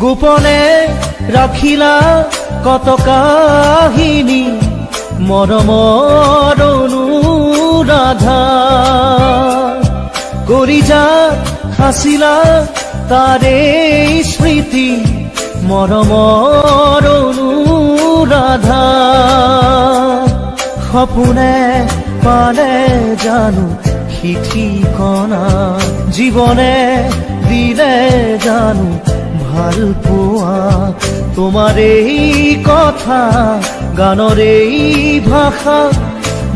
গোপনে রাখিলা কত কাহিনী মৰমৰ অনুৰাধা কলিজা সাঁচিলা তাৰে স্মৃতি মৰমৰ অনুৰাধা সপোনে পালে জানো ঠিকনা জীৱনে দিলে জানো ভাল পোৱা তোমাৰ এই কথা গানৰ এই ভাষা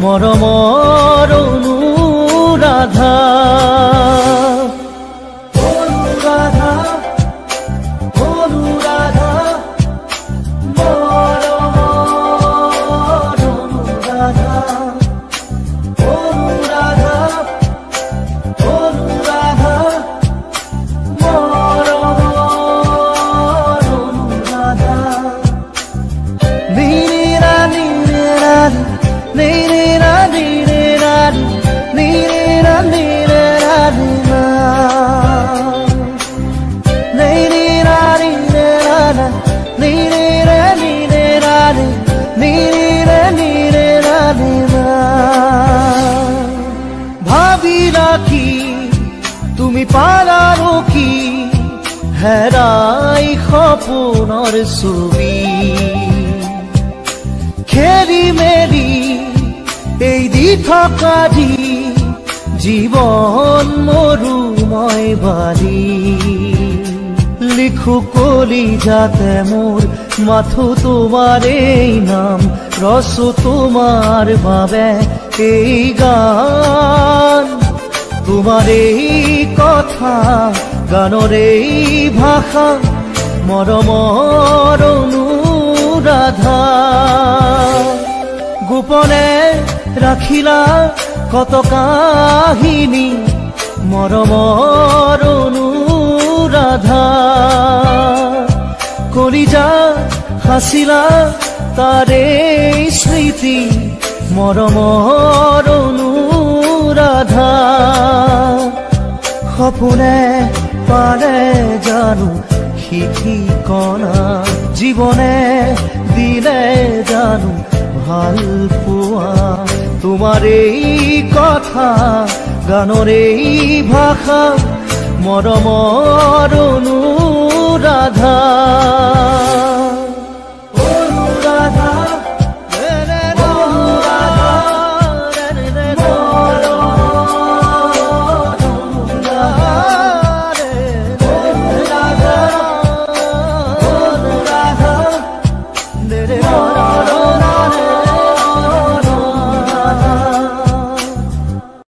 মৰমৰ অনুৰাধা অনুৰাধা অনুৰাধা মৰমৰ অনুৰাধা অনুৰাধা অনুৰাধা ভাবিলা কি তুমি পালানো কি হেৰাই সপোনৰ ছবি খেলি মেলি এই দি থকা দি জীৱন মৰুময় বালি লিখো কলিজাতে মোৰ মাথো তোমাৰ এই নাম ৰচো তোমাৰ বাবে এই গান তোমাৰ এই কথা গানৰ এই ভাষা মৰমৰ অনুৰাধা গোপনে ৰাখিলা কত কাহিনী মৰমৰ অনুৰাধা কলিজা সাঁচিলা তাৰে স্মৃতি মৰমৰ অনুৰাধা সপোনে পালে জানো ঠিকনা জীৱনে দিলে জানো ভাল পোৱা তোমাৰ এই কথা গানৰ এই ভাষা মৰমৰ অনুৰাধা